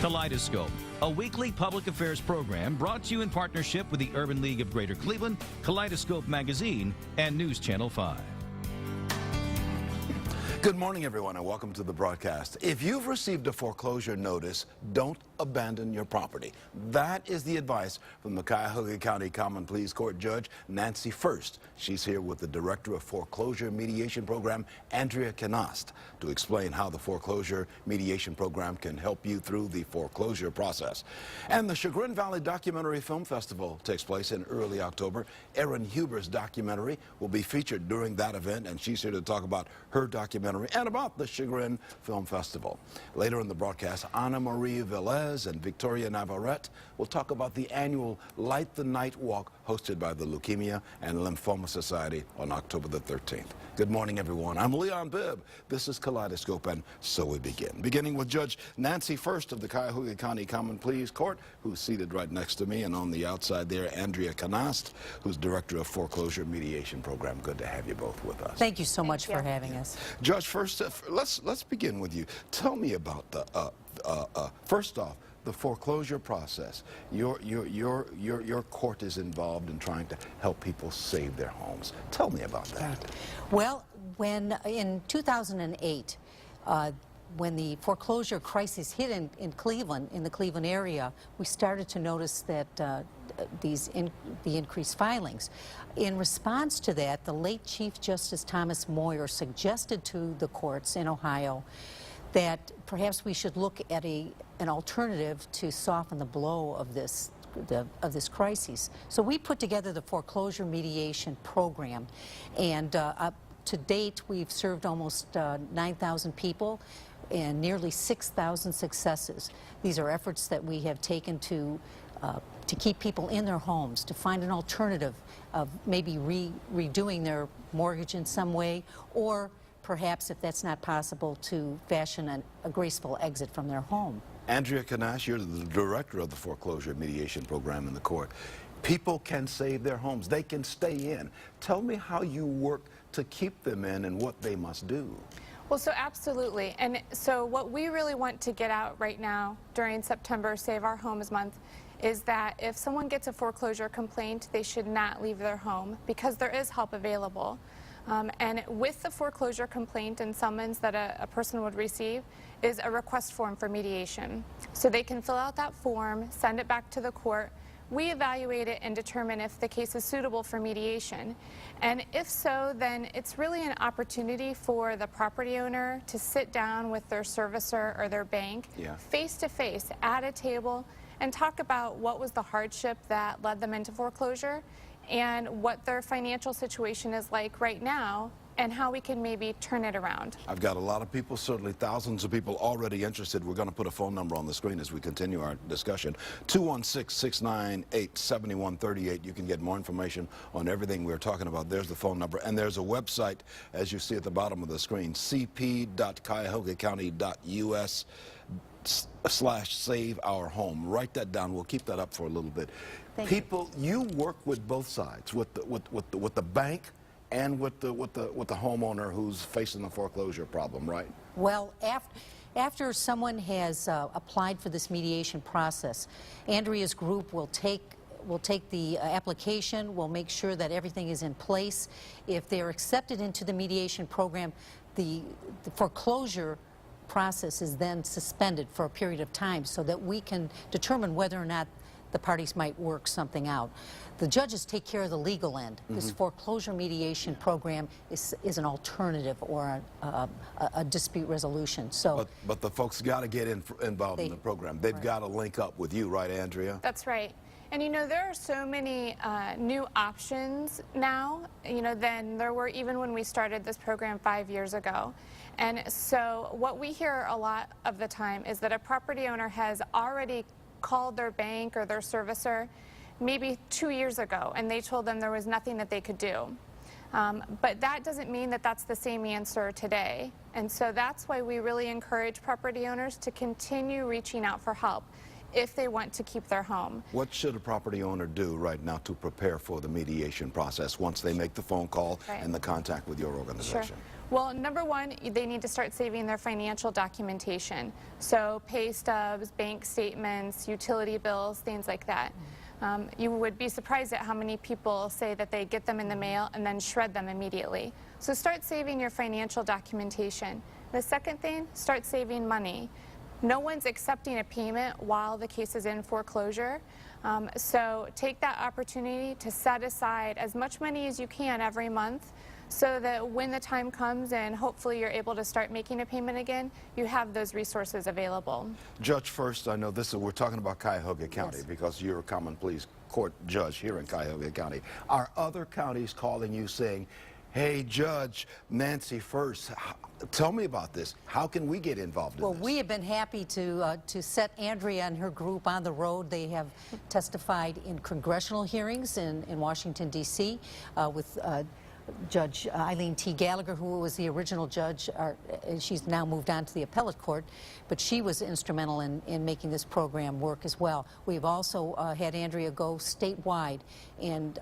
Kaleidoscope, a weekly public affairs program brought to you in partnership with the Urban League of Greater Cleveland, Kaleidoscope Magazine, and News Channel 5. Good morning, everyone, and welcome to the broadcast. If you've received a foreclosure notice, don't abandon your property. That is the advice from the Cuyahoga County Common Pleas Court Judge Nancy First. She's here with the Director of Foreclosure Mediation Program, Andrea Canast, to explain how the Foreclosure Mediation Program can help you through the foreclosure process. And the Chagrin Valley Documentary Film Festival takes place in early October. Erin Huber's documentary will be featured during that event, and she's here to talk about her documentary and about the Chagrin Film Festival. Later in the broadcast, Ana Maria Velez and Victoria Navarrete will talk about the annual Light the Night Walk hosted by the Leukemia and Lymphoma Society on October the 13th. Good morning, everyone. I'm Leon Bibb. This is Kaleidoscope, and so we begin. Beginning with Judge Nancy First of the Cuyahoga County Common Pleas Court, who's seated right next to me, and on the outside there, Andrea Canast, who's Director of Foreclosure Mediation Program. Good to have you both with us. Thank you so much for having us. Judge First, let's begin with you. Tell me about the first off, the foreclosure process. Your court is involved in trying to help people save their homes. Tell me about that. Right. Well, when in 2008, when the foreclosure crisis hit in Cleveland, in the Cleveland area, we started to notice that the increased filings. In response to that, the late Chief Justice Thomas Moyer suggested to the courts in Ohio that perhaps we should look at an alternative to soften the blow of this crisis. So we put together the foreclosure mediation program, and up to date we've served almost 9,000 people and nearly 6,000 successes. These are efforts that we have taken to keep people in their homes, to find an alternative of maybe redoing their mortgage in some way, or perhaps, if that's not possible, to fashion a graceful exit from their home. Andrea Canast, you're the Director of the Foreclosure Mediation Program in the court. People can save their homes. They can stay in. Tell me how you work to keep them in and what they must do. Well, so absolutely. And so what we really want to get out right now during September Save Our Homes Month is that if someone gets a foreclosure complaint, they should not leave their home because there is help available. And with the foreclosure complaint and summons that a person would receive is a request form for mediation. So they can fill out that form, send it back to the court. We evaluate it and determine if the case is suitable for mediation. And if so, then it's really an opportunity for the property owner to sit down with their servicer or their bank face to face at a table and talk about what was the hardship that led them into foreclosure and what their financial situation is like right now and how we can maybe turn it around. I've got a lot of people, certainly thousands of people already interested. We're going to put a phone number on the screen as we continue our discussion. 216-698-7138. You can get more information on everything we're talking about. There's the phone number. And there's a website, as you see at the bottom of the screen, cp.cuyahogacounty.us/save our home. Write that down. We'll keep that up for a little bit. People, you work with both sides, with the bank and with the homeowner who's facing the foreclosure problem, right? Well, after someone has applied for this mediation process, Andrea's group will take the application, we'll make sure that everything is in place. If they're accepted into the mediation program, the foreclosure process is then suspended for a period of time so that we can determine whether or not the parties might work something out. The judges take care of the legal end. This foreclosure mediation program is an alternative or a dispute resolution. So, but the folks got to get involved in the program. They've got to link up with you, right, Andrea? That's right. And you know, there are so many new options now, you know, than there were even when we started this program 5 years ago. And so what we hear a lot of the time is that a property owner has already called their bank or their servicer maybe 2 years ago and they told them there was nothing that they could do. But that doesn't mean that that's the same answer today. And so that's why we really encourage property owners to continue reaching out for help if they want to keep their home. What should a property owner do right now to prepare for the mediation process once they make the phone call and the contact with your organization? Sure. Well, number one, they need to start saving their financial documentation. So pay stubs, bank statements, utility bills, things like that. You would be surprised at how many people say that they get them in the mail and then shred them immediately. So start saving your financial documentation. The second thing, start saving money. No one's accepting a payment while the case is in foreclosure. So take that opportunity to set aside as much money as you can every month, so that when the time comes and hopefully you're able to start making a payment again, you have those resources available. Judge, first, I know we're talking about Cuyahoga County, Yes. because you're a common pleas court judge here in Cuyahoga County. Are other counties calling you saying, hey, Judge, Nancy First, tell me about this. How can we get involved in Well, this? we have been happy to set Andrea and her group on the road. They have testified in congressional hearings in Washington, D.C. With Judge Eileen T. Gallagher, who was the original judge. She's now moved on to the appellate court, but she was instrumental in making this program work as well. We've also had Andrea go statewide and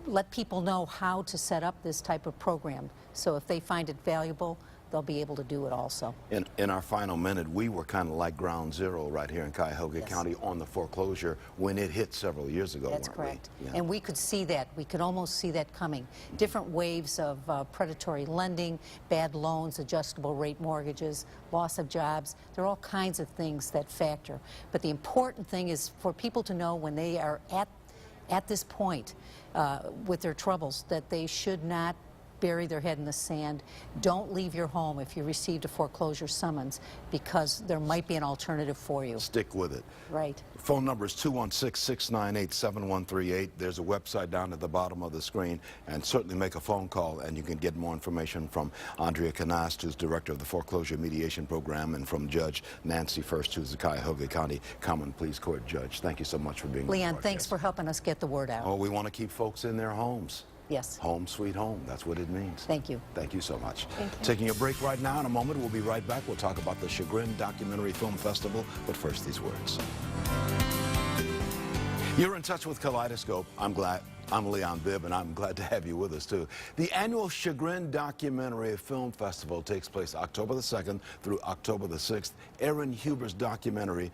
let people know how to set up this type of program. So if they find it valuable, they'll be able to do it also. In our final minute, we were kind of like ground zero right here in Cuyahoga Yes. County on the foreclosure when it hit several years ago, That's weren't correct. we? Yeah. And we could see that. We could almost see that coming. Different waves of predatory lending, bad loans, adjustable rate mortgages, loss of jobs. There are all kinds of things that factor. But the important thing is for people to know when they are at this point with their troubles that they should not bury their head in the sand. Don't leave your home if you received a foreclosure summons, because there might be an alternative for you. Stick with it. Right. Phone number is 216-698-7138. There's a website down at the bottom of the screen, and certainly make a phone call and you can get more information from Andrea Canast, who's director of the Foreclosure Mediation Program, and from Judge Nancy First, who's the Cuyahoga County Common Pleas Court Judge. Thank you so much for being Leon, with thanks for helping us get the word out. Oh, we want to keep folks in their homes. Yes. Home sweet home. That's what it means. Thank you. Thank you so much. Thank you. Taking a break right now. In a moment, we'll be right back. We'll talk about the Chagrin Documentary Film Festival. But first, these words. You're in touch with Kaleidoscope. I'm Leon Bibb, and I'm glad to have you with us, too. The annual Chagrin Documentary Film Festival takes place October the 2nd through October the 6th. Erin Huber's documentary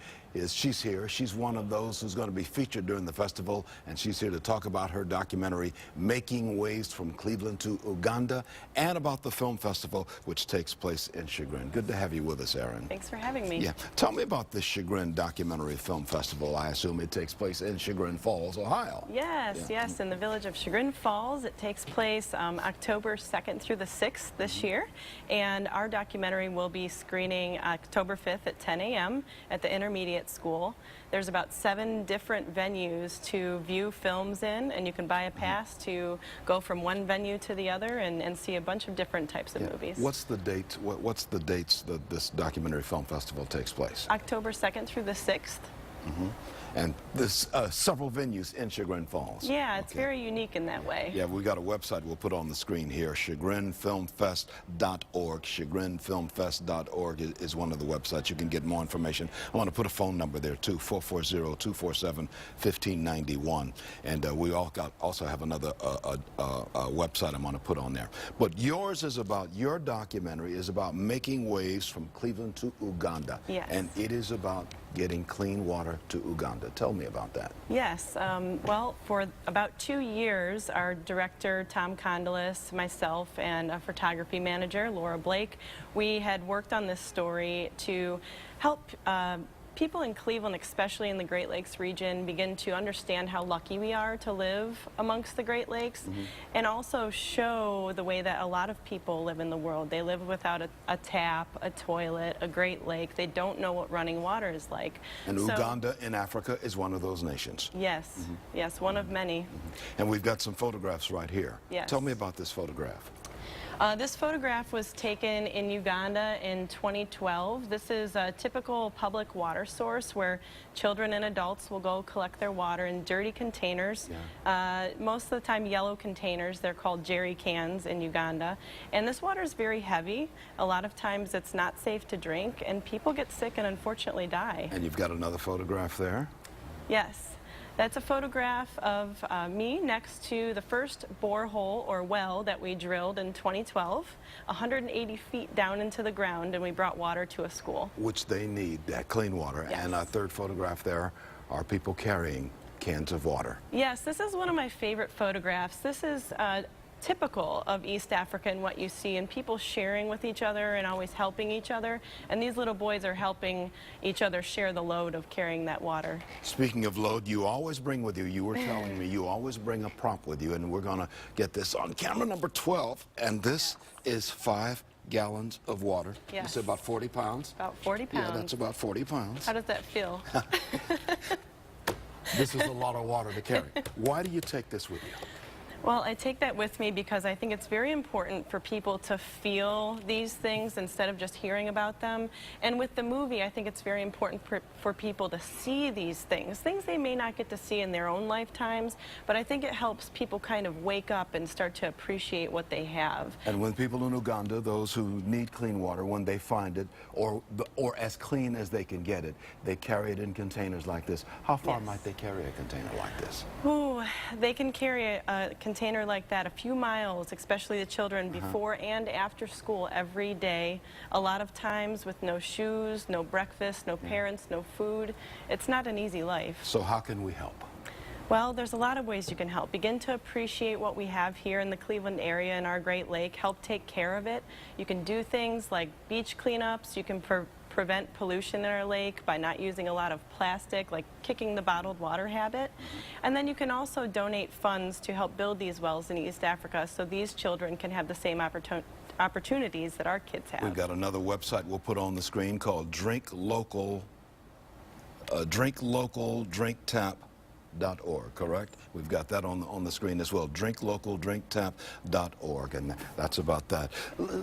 she's here. She's one of those who's going to be featured during the festival, and she's here to talk about her documentary, Making Waves from Cleveland to Uganda, and about the film festival, which takes place in Chagrin. Good to have you with us, Erin. Thanks for having me. Yeah. Tell me about the Chagrin Documentary Film Festival. I assume it takes place in Chagrin Falls, Ohio. Yes, Yeah. yes, in the village of Chagrin Falls. It takes place October 2nd through the 6th this year, and our documentary will be screening October 5th at 10 a.m. at the Intermediate School. There's about 7 different venues to view films in, and you can buy a pass to go from one venue to the other and see a bunch of different types of movies. What's the date? What's the dates that this documentary film festival takes place? October 2nd through the 6th. And there's several venues in Chagrin Falls. Yeah, it's Okay. very unique in that way. Yeah, we got a website we'll put on the screen here, chagrinfilmfest.org. Chagrinfilmfest.org is one of the websites. You can get more information. I want to put a phone number there too, 440-247-1591. And we also have another website I'm going to put on there. But your documentary is about making waves from Cleveland to Uganda. Yes. And it is about getting clean water to Uganda. Tell me about that. Yes, well, for about 2 years, our director, Tom Condolis, myself, and a photography manager, Laura Blake, we had worked on this story to help people in Cleveland, especially in the Great Lakes region, begin to understand how lucky we are to live amongst the Great Lakes, and also show the way that a lot of people live in the world. They live without a tap, a toilet, a Great Lake. They don't know what running water is like. And Uganda in Africa is one of those nations. Yes, yes, one of many. And we've got some photographs right here. Yes. Tell me about this photograph. This photograph was taken in Uganda in 2012. This is a typical public water source where children and adults will go collect their water in dirty containers. Most of the time yellow containers. They're called jerry cans in Uganda. And this water is very heavy. A lot of times it's not safe to drink, and people get sick and unfortunately die. And you've got another photograph there. Yes. That's a photograph of me next to the first borehole or well that we drilled in 2012, 180 feet down into the ground, and we brought water to a school. Which they need, that clean water. Yes. And our third photograph there are people carrying cans of water. Yes, this is one of my favorite photographs. This is typical of East Africa and what you see, and people sharing with each other and always helping each other. And these little boys are helping each other share the load of carrying that water. Speaking of load, you always bring with you, you were telling me, you always bring a prop with you, and we're going to get this on camera number 12, and this is 5 gallons of water. Yes. You said about 40 pounds? About 40 pounds. Yeah, that's about 40 pounds. How does that feel? This is a lot of water to carry. Why do you take this with you? Well, I take that with me because I think it's very important for people to feel these things instead of just hearing about them. And with the movie, I think it's very important for people to see these things they may not get to see in their own lifetimes, but I think it helps people kind of wake up and start to appreciate what they have. And when people in Uganda, those who need clean water, when they find it, or as clean as they can get it, they carry it in containers like this. How far Yes. might they carry a container like this? Ooh, they can carry a container like that a few miles, especially the children, before and after school every day. A lot of times with no shoes, no breakfast, no parents, no food. It's not an easy life. So how can we help? Well, there's a lot of ways you can help. Begin to appreciate what we have here in the Cleveland area in our Great Lake. Help take care of it. You can do things like beach cleanups. You can prevent pollution in our lake by not using a lot of plastic, like kicking the bottled water habit. And then you can also donate funds to help build these wells in East Africa so these children can have the same opportunities that our kids have. We've got another website we'll put on the screen called Drink Local, DrinkTap.org, correct? We've got that on the screen as well, drinklocaldrinktap.org, and that's about that.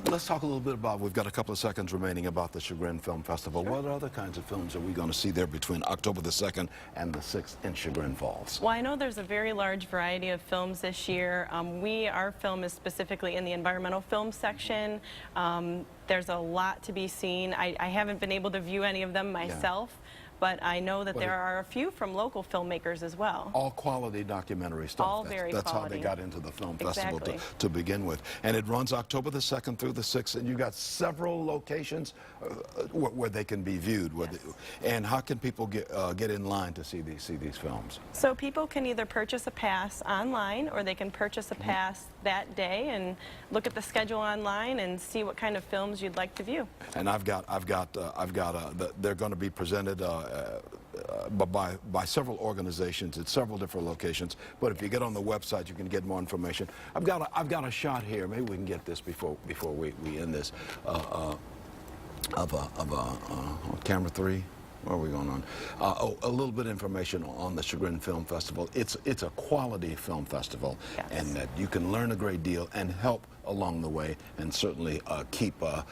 Let's talk a little bit about, we've got a couple of seconds remaining, about the Chagrin Film Festival. Sure. What other kinds of films are we going to see there between October the 2nd and the 6th in Chagrin Falls? Well, I know there's a very large variety of films this year. Our film is specifically in the environmental film section. There's a lot to be seen. I haven't been able to view any of them myself. But I know that there are a few from local filmmakers as well. All quality documentary stuff. All very That's quality. how they got into the film festival Exactly. to begin with. And it runs October the 2nd through the 6th, and you've got several locations where they can be viewed. Yes. And how can people get in line to see these films? So people can either purchase a pass online, or they can purchase a pass that day and look at the schedule online and see what kind of films you'd like to view. And they're going to be presented by several organizations at several different locations. But if you get on the website, you can get more information. I've got a shot here. Maybe we can get this before we end this of camera 3. Where are we going on? A little bit of information on the Chagrin Film Festival. It's a quality film festival, Yes. and that you can learn a great deal and help along the way, and certainly keep the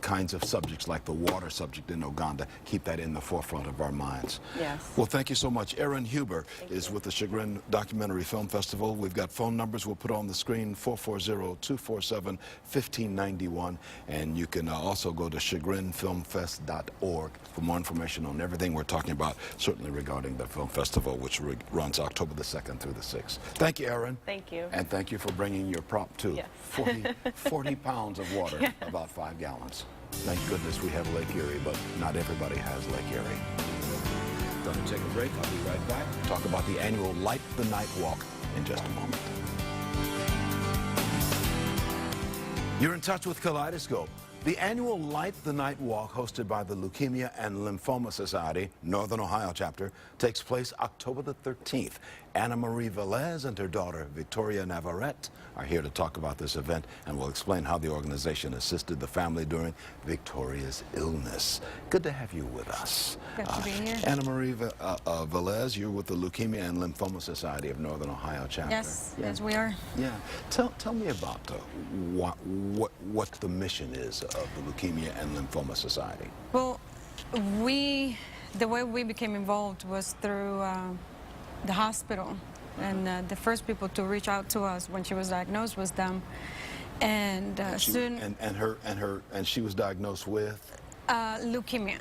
kinds of subjects like the water subject in Uganda, keep that in the forefront of our minds. Yes. Well, thank you so much. Erin Huber is with the Chagrin Documentary Film Festival. We've got phone numbers we'll put on the screen, 440-247-1591, and you can also go to chagrinfilmfest.org for more information on everything we're talking about, certainly regarding the film festival, which runs October the 2nd through the 6th. Thank you, Erin. Thank you. And thank you for bringing your prop, too. Yes. 40 pounds of water, about 5 gallons. Thank goodness we have Lake Erie, but not everybody has Lake Erie. Going to take a break. I'll be right back. Talk about the annual Light the Night Walk in just a moment. You're in touch with Kaleidoscope. The annual Light the Night Walk, hosted by the Leukemia and Lymphoma Society, Northern Ohio chapter, takes place October the 13th. Anna Marie Velez and her daughter, Victoria Navarrete, are here to talk about this event and will explain how the organization assisted the family during Victoria's illness. Good to have you with us. Good to be here. Anna Marie Velez, you're with the Leukemia and Lymphoma Society of Northern Ohio chapter. Yes, yes, we are. Yeah. Tell me about what the mission is of the Leukemia and Lymphoma Society. Well, the way we became involved was through the hospital, and the first people to reach out to us when she was diagnosed was them, and she was diagnosed with leukemia,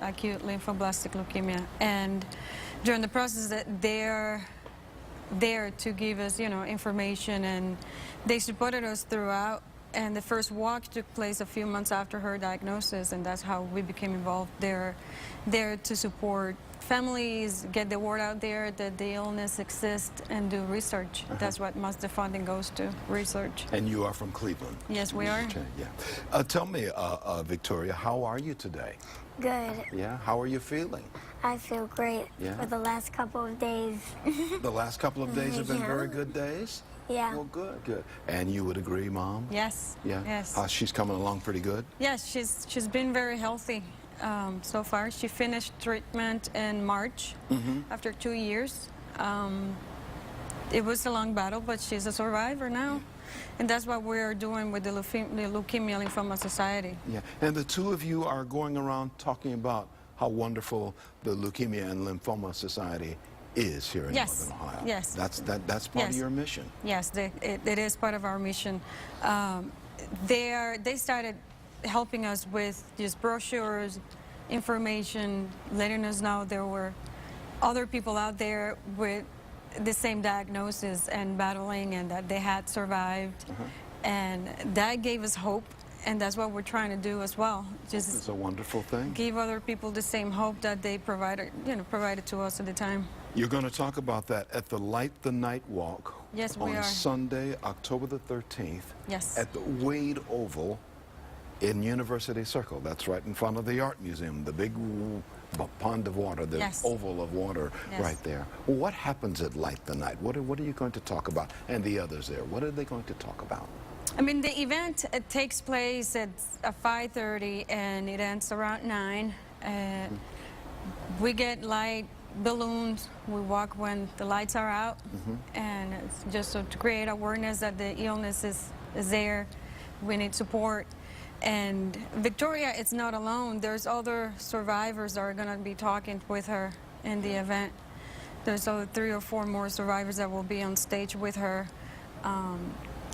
acute lymphoblastic leukemia, and during the process that they're there to give us, information, and they supported us throughout. And the first walk took place a few months after her diagnosis, and that's how we became involved. They're there to support families, get the word out there that the illness exists, and do research. That's what most of the funding goes to, research. And you are from Cleveland? Yes, we are. Okay, yeah. Tell me, Victoria, how are you today? Good. Yeah, how are you feeling? I feel great Yeah? for the last couple of days. The last couple of days have been Yeah. very good days? Yeah. Well, good, good. And you would agree, Mom? Yes. Yeah? Yes. She's coming along pretty good? Yes, she's been very healthy so far. She finished treatment in March after 2 years. It was a long battle, but she's a survivor now. And that's what we're doing with the Leukemia Lymphoma Society. Yeah. And the two of you are going around talking about how wonderful the Leukemia and Lymphoma Society is here in Yes. Northern Ohio. Yes. That's part of Yes. your mission. Yes, it is part of our mission. They started helping us with just brochures, information, letting us know there were other people out there with the same diagnosis and battling, and that they had survived. And that gave us hope, and that's what we're trying to do as well. Just It's a wonderful thing. give other people the same hope that they provided to us at the time. You're going to talk about that at the Light the Night Walk Yes, we on are. Sunday, October the 13th Yes. at the Wade Oval in University Circle. That's right in front of the Art Museum, the big pond of water, the Yes. oval of water Yes. right there. What happens at Light the Night? What are you going to talk about? And the others there, what are they going to talk about? I mean, the event takes place at 5:30 and it ends around 9. We get light balloons. We walk when the lights are out, and it's just so to create awareness that the illness is there. We need support. And Victoria is not alone. There's other survivors that are going to be talking with her in the event. There's other 3 or 4 more survivors that will be on stage with her.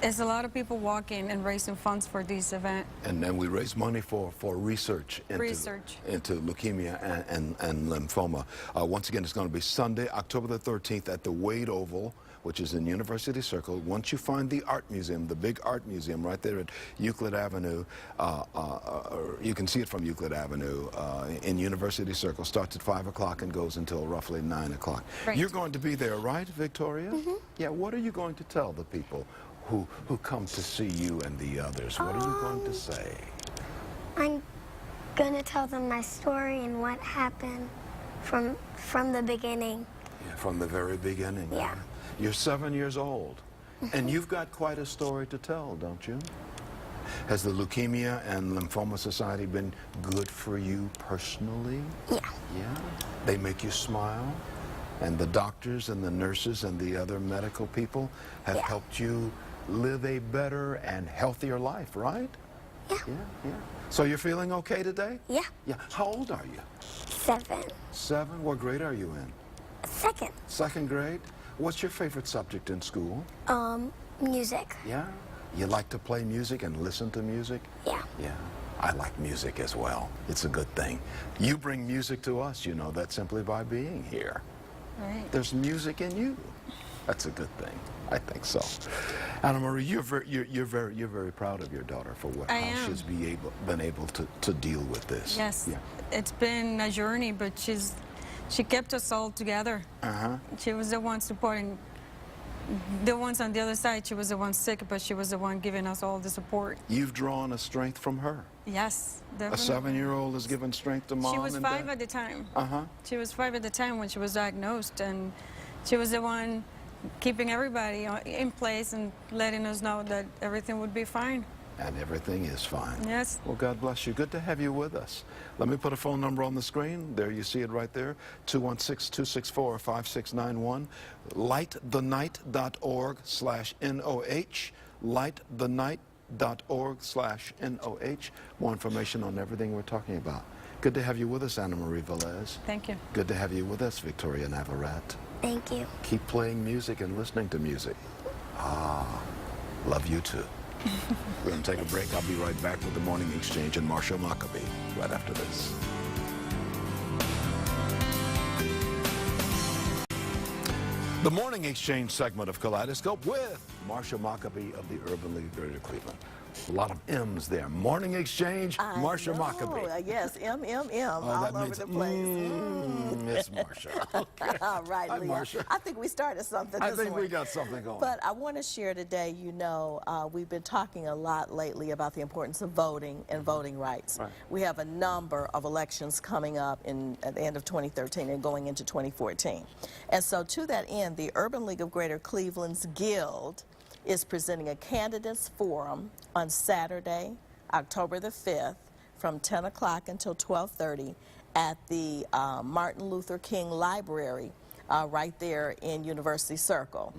There's a lot of people walking and raising funds for this event. And then we raise money for research into leukemia and lymphoma. Once again, it's going to be Sunday, October the 13th at the Wade Oval, which is in University Circle. Once you find the art museum, the big art museum right there at Euclid Avenue, you can see it from Euclid Avenue in University Circle. Starts at 5 o'clock and goes until roughly 9 o'clock. Right. You're going to be there, right, Victoria? Yeah, what are you going to tell the people who come to see you and the others? What are you going to say? I'm going to tell them my story and what happened from the beginning. Yeah, from the very beginning. Yeah. You're 7 years old, and you've got quite a story to tell, don't you? Has the Leukemia and Lymphoma Society been good for you personally? Yeah. Yeah? They make you smile? And the doctors and the nurses and the other medical people have Yeah. helped you live a better and healthier life, right? Yeah. Yeah, yeah. So you're feeling okay today? Yeah. Yeah. How old are you? 7. 7? What grade are you in? 2nd. 2nd grade? What's your favorite subject in school? Music. Yeah? You like to play music and listen to music? Yeah. Yeah. I like music as well. It's a good thing. You bring music to us, you know that simply by being here. Right. There's music in you. That's a good thing. I think so. Anna Marie, you're very proud of your daughter for I how am. she's been able to deal with this. Yes. Yeah. It's been a journey, but she kept us all together. She was the one supporting the ones on the other side. She was the one sick, but she was the one giving us all the support. You've drawn a strength from her. Yes, A definitely. 7-year-old has given strength to mom She was and 5 dad. at the time. Uh-huh. She was 5 at the time when she was diagnosed, and she was the one keeping everybody in place and letting us know that everything would be fine. And everything is fine. Yes. Well, God bless you. Good to have you with us. Let me put a phone number on the screen. There you see it right there, 216-264-5691. lightthenight.org/NOH. lightthenight.org/NOH. More information on everything we're talking about. Good to have you with us, Anna Marie Velez. Thank you. Good to have you with us, Victoria Navarrete. Thank you. Keep playing music and listening to music. Love you too. We're going to take a break. I'll be right back with the Morning Exchange and Marshall Maccabee right after this. The Morning Exchange segment of Kaleidoscope with Marsha Maccabee of the Urban League of Greater Cleveland. A lot of M's there. Morning Exchange, Marsha Maccabee. Yes, M, all that over means, the place. It's Marsha. Okay. All right, Hi, Leah. Marsha. I think we started something I this think we morning. got something going. But I want to share today, we've been talking a lot lately about the importance of voting and voting rights. Right. We have a number of elections coming up at the end of 2013 and going into 2014. And so to that end, the Urban League of Greater Cleveland's Guild is presenting a candidates forum on Saturday, October the 5th, from 10 o'clock until 12:30 at the Martin Luther King Library right there in University Circle.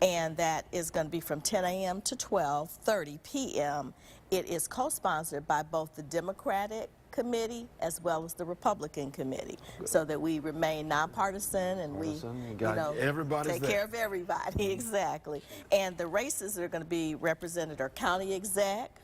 And that is going to be from 10 a.m. to 12:30 p.m. It is co-sponsored by both the Democratic Committee as well as the Republican Committee, so that we remain nonpartisan and we everybody's take there. care of everybody. Exactly. And the races that are going to be represented are county exec,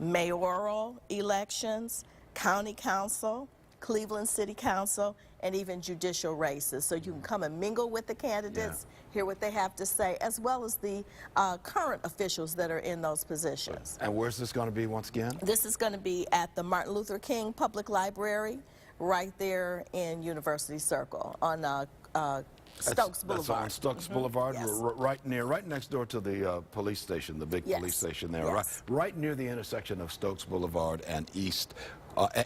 mayoral elections, county council, Cleveland City Council, and even judicial races. So you can come and mingle with the candidates, hear what they have to say, as well as the current officials that are in those positions. And where's this going to be once again? This is going to be at the Martin Luther King Public Library right there in University Circle on Stokes Boulevard. That's on Stokes Boulevard, Yes. right next door to the police station, the big police station there, Yes. right near the intersection of Stokes Boulevard and East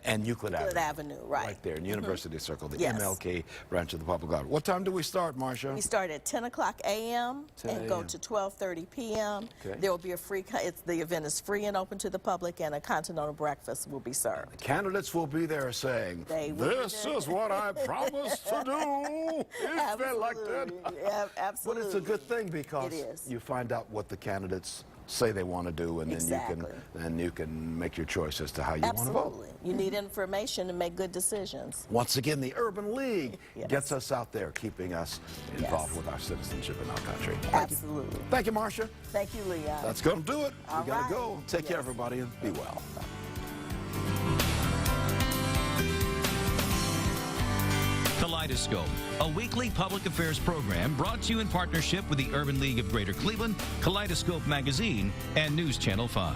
and Euclid Avenue. Right there in University Circle, the Yes. MLK branch of the Public Library. What time do we start, Marsha? We start at 10 o'clock a.m. 10 and go a.m. to 12:30 p.m. Okay. There will be a the event is free and open to the public, and a continental breakfast will be served. Candidates will be there saying, They will be "This there." is what I promised to do if elected." Yeah, absolutely. But it's a good thing because It is. you find out what the candidates say they want to do, and then you can make your choice as to how you want to vote. Absolutely. You need information to make good decisions. Once again, the Urban League Yes. gets us out there, keeping us involved with our citizenship in our country. Absolutely. Thank you, Marsha. Thank you, Leah. That's going to do it. All We got right. to go. Take care, Yes. everybody, and be well. Kaleidoscope, a weekly public affairs program brought to you in partnership with the Urban League of Greater Cleveland, Kaleidoscope Magazine, and News Channel 5.